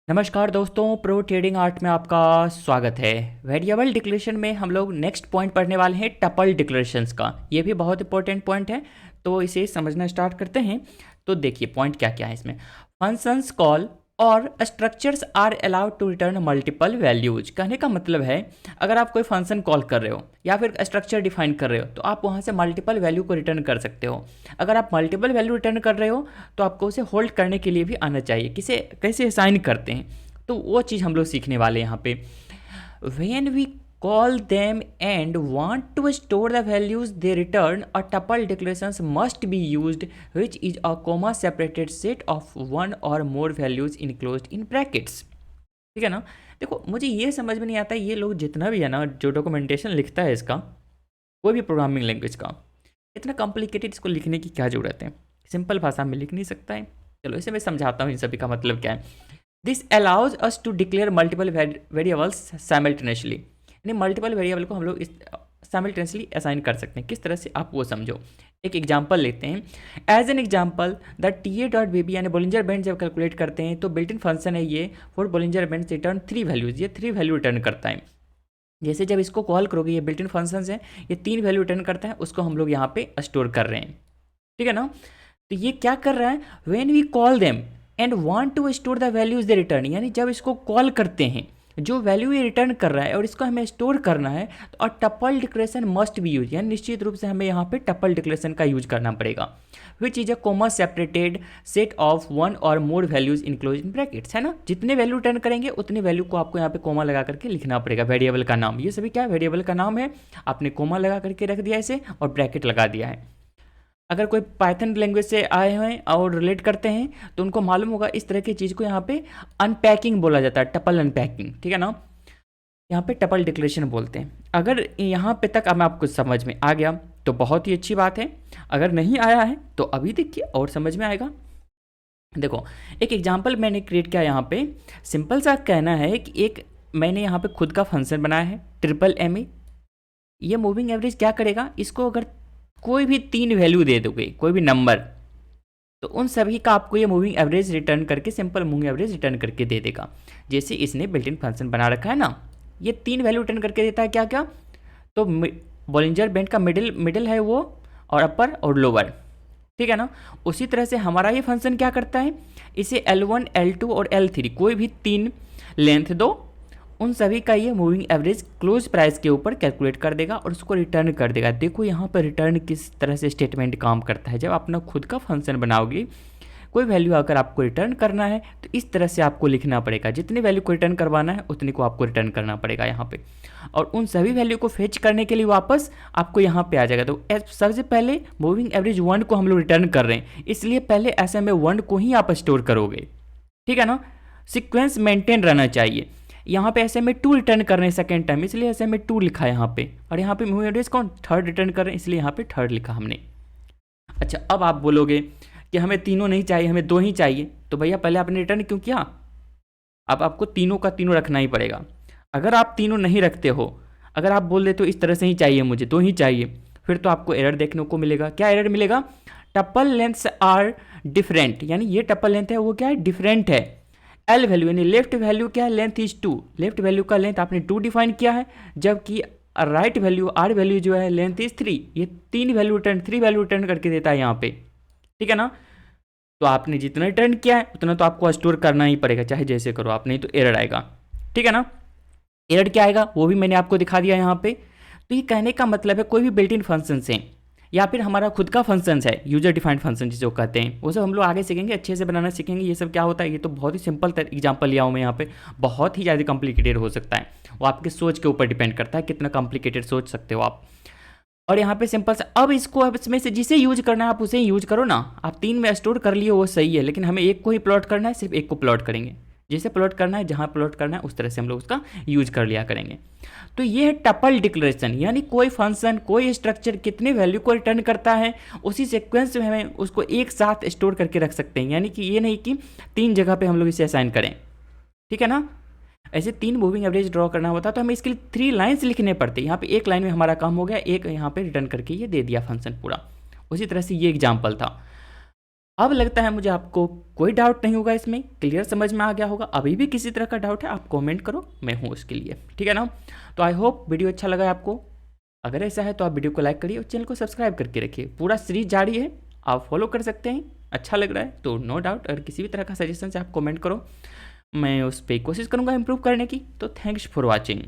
नमस्कार दोस्तों, pro trading art में आपका स्वागत है। वेरिएबल डिक्लेरेशन में हम लोग नेक्स्ट पॉइंट पढ़ने वाले हैं टपल डिक्लेरेशंस का। ये भी बहुत इंपॉर्टेंट पॉइंट है, तो इसे समझना स्टार्ट करते हैं। तो देखिए पॉइंट क्या क्या है इसमें। फंक्शंस कॉल और structures are allowed to return multiple values. कहने का मतलब है अगर आप कोई फंक्शन कॉल कर रहे हो या फिर स्ट्रक्चर डिफाइन कर रहे हो तो आप वहाँ से मल्टीपल वैल्यू को रिटर्न कर सकते हो। अगर आप मल्टीपल वैल्यू रिटर्न कर रहे हो तो आपको उसे होल्ड करने के लिए भी आना चाहिए। किसे कैसे असाइन करते हैं तो वो चीज़ हम लोग सीखने वाले हैं यहाँ पे। When we call them and want to store the values they return, a tuple declarations must be used, which is a comma separated set of one or more values enclosed in brackets। ठीक है ना। देखो मुझे ये समझ में नहीं आता, ये लोग जितना भी है ना जो डॉक्यूमेंटेशन लिखता है इसका, कोई भी प्रोग्रामिंग लैंग्वेज का, इतना कॉम्प्लिकेटेड इसको लिखने की क्या ज़रूरत है। सिंपल भाषा में लिख नहीं सकता है। चलो इसे मैं समझाता हूँ इन सभी का मतलब क्या है। This allows us to declare multiple variables simultaneously, यानी मल्टीपल वेरिएबल को हम लोग इस साइमल्टेनियसली असाइन कर सकते हैं। किस तरह से आप वो समझो। एक एग्जांपल लेते हैं। As an example the T A dot B B यानी बोलिंजर बैंड जब कैलकुलेट करते हैं तो बिल्ट इन फंक्शन है ये for Bollinger band return 3 values. ये 3 वैल्यू रिटर्न करता है। जैसे जब इसको कॉल करोगे ये बिल्ट इन फंक्शन है, ये 3 वैल्यू रिटर्न करता है, उसको हम लोग यहाँ पे स्टोर कर रहे हैं। ठीक है ना। तो ये क्या कर रहा है, when we call them and want to store the values they return, यानी जब इसको कॉल करते हैं जो वैल्यू ये रिटर्न कर रहा है और इसको हमें स्टोर करना है तो tuple declaration must be use, यानी निश्चित रूप से हमें यहाँ पे टपल डिक्लेरेशन का यूज करना पड़ेगा। Which is a comma separated set of one और मोर वैल्यूज इनक्लोज इन ब्रैकेट्स, है ना। जितने वैल्यू रिटर्न करेंगे उतने वैल्यू को आपको यहाँ पे कॉमा लगा करके लिखना पड़ेगा। वेरिएबल का नाम, ये सभी क्या वेरिएबल का नाम है, आपने कॉमा लगा करके रख दिया इसे और ब्रैकेट लगा दिया है। अगर कोई पाइथन लैंग्वेज से आए हैं और रिलेट करते हैं तो उनको मालूम होगा इस तरह की चीज़ को यहाँ पे अनपैकिंग बोला जाता है, टपल अनपैकिंग। ठीक है ना। यहाँ पे टपल डिक्लेरेशन बोलते हैं। अगर यहाँ पे तक अब आपको समझ में आ गया तो बहुत ही अच्छी बात है। अगर नहीं आया है तो अभी देखिए और समझ में आएगा। देखो एक एग्जाम्पल मैंने क्रिएट किया यहाँ पे। सिंपल सा कहना है कि एक मैंने यहाँ पे खुद का फंक्शन बनाया है ट्रिपल एम ए। ये मूविंग एवरेज क्या करेगा, इसको अगर कोई भी 3 वैल्यू दे दोगे, कोई भी नंबर, तो उन सभी का आपको ये मूविंग एवरेज रिटर्न करके सिंपल मूविंग एवरेज रिटर्न करके दे देगा। जैसे इसने बिल्ट इन फंक्शन बना रखा है ना, ये 3 वैल्यू रिटर्न करके देता है। क्या क्या, तो बॉलिंजर बैंड का मिडिल है वो, और अपर और लोअर। ठीक है ना। उसी तरह से हमारा ये फंक्शन क्या करता है, इसे L1 L2 और L3 कोई भी 3 लेंथ दो, उन सभी का ये मूविंग एवरेज क्लोज प्राइस के ऊपर कैलकुलेट कर देगा और उसको रिटर्न कर देगा। देखो यहाँ पर रिटर्न किस तरह से स्टेटमेंट काम करता है। जब अपना खुद का फंक्शन बनाओगे, कोई वैल्यू अगर आपको रिटर्न करना है तो इस तरह से आपको लिखना पड़ेगा। जितने वैल्यू को रिटर्न करवाना है उतने को आपको रिटर्न करना पड़ेगा यहाँ पे, और उन सभी वैल्यू को फेच करने के लिए वापस आपको यहाँ पे आ जाएगा। तो सबसे पहले मूविंग एवरेज 1 को हम लोग रिटर्न कर रहे हैं, इसलिए पहले ऐसे में 1 को ही आप स्टोर करोगे। ठीक है ना। सिक्वेंस मेंटेन रहना चाहिए। यहाँ पे ऐसे में 2 रिटर्न कर रहे हैं सेकेंड टाइम, इसलिए ऐसे में 2 लिखा है यहाँ पे, और यहाँ पे मूविंग एवरेज कौन, 3rd रिटर्न कर रहे हैं, इसलिए यहाँ पे 3rd लिखा हमने। अच्छा अब आप बोलोगे कि हमें तीनों नहीं चाहिए, हमें 2 ही चाहिए, तो भैया पहले आपने रिटर्न क्यों किया। अब आपको तीनों का तीनों रखना ही पड़ेगा। अगर आप तीनों नहीं रखते हो, अगर आप बोल देते हो इस तरह से ही चाहिए मुझे, 2 ही चाहिए, फिर तो आपको एरर देखने को मिलेगा। क्या एरर मिलेगा, टपल लेंथ्स आर डिफरेंट, यानी ये टपल लेंथ है वो क्या है, डिफरेंट है। एल वैल्यू यानी लेफ्ट वैल्यू क्या है, लेंथ इज 2, लेफ्ट वैल्यू का लेंथ आपने 2 डिफाइन किया है, जबकि राइट वैल्यू आर वैल्यू जो है लेंथ इज 3। ये 3 वैल्यू रिटर्न, 3 वैल्यू रिटर्न करके देता है यहाँ पे। ठीक है ना। तो आपने जितना रिटर्न किया है उतना तो आपको स्टोर करना ही पड़ेगा, चाहे जैसे करो आप, नहीं तो एरर आएगा। ठीक है ना। एरर क्या आएगा वो भी मैंने आपको दिखा दिया यहाँ पे। तो ये कहने का मतलब है कोई भी बिल्ट इन फंक्शन है या फिर हमारा खुद का फंक्शन है, यूजर डिफाइंड फंक्शन जिसे कहते हैं, वो सब हम लोग आगे सीखेंगे, अच्छे से बनाना सीखेंगे। ये सब क्या होता है, ये तो बहुत ही सिंपल एग्जांपल लिया हूँ मैं यहाँ पे, बहुत ही ज़्यादा कॉम्प्लिकेटेड हो सकता है। वो आपके सोच के ऊपर डिपेंड करता है कितना कॉम्प्लिकेटेड सोच सकते हो आप। और यहाँ पे सिंपल सा, अब इसको अब इसमें से जिसे यूज करना है आप उसे यूज करो ना। आप 3 में स्टोर कर लिए वो सही है, लेकिन हमें एक को ही प्लॉट करना है, सिर्फ एक को प्लॉट करेंगे। जिसे प्लॉट करना है, जहाँ प्लॉट करना है, उस तरह से हम लोग उसका यूज कर लिया करेंगे। तो ये है टपल डिक्लेरेशन, यानी कोई फंक्शन कोई स्ट्रक्चर कितने वैल्यू को रिटर्न करता है उसी सीक्वेंस में हमें उसको एक साथ स्टोर करके रख सकते हैं। यानी कि ये नहीं कि 3 जगह पे हम लोग इसे असाइन करें। ठीक है ना। ऐसे 3 मूविंग एवरेज ड्रॉ करना होता तो हमें इसके लिए 3 लाइन्स लिखने पड़ते। यहाँ पे एक लाइन में हमारा काम हो गया, एक यहाँ पे रिटर्न करके ये दे दिया फंक्शन पूरा। उसी तरह से ये एग्जाम्पल था। अब लगता है मुझे आपको कोई डाउट नहीं होगा, इसमें क्लियर समझ में आ गया होगा। अभी भी किसी तरह का डाउट है आप कमेंट करो, मैं हूँ उसके लिए, ठीक है ना। तो आई होप वीडियो अच्छा लगा आपको। अगर ऐसा है तो आप वीडियो को लाइक करिए और चैनल को सब्सक्राइब करके रखिए। पूरा सीरीज जारी है, आप फॉलो कर सकते हैं। अच्छा लग रहा है तो नो डाउट, अगर किसी भी तरह का सजेशन है आप कमेंट करो, मैं उस पर कोशिश करूँगा इम्प्रूव करने की। तो थैंक्स फॉर वॉचिंग।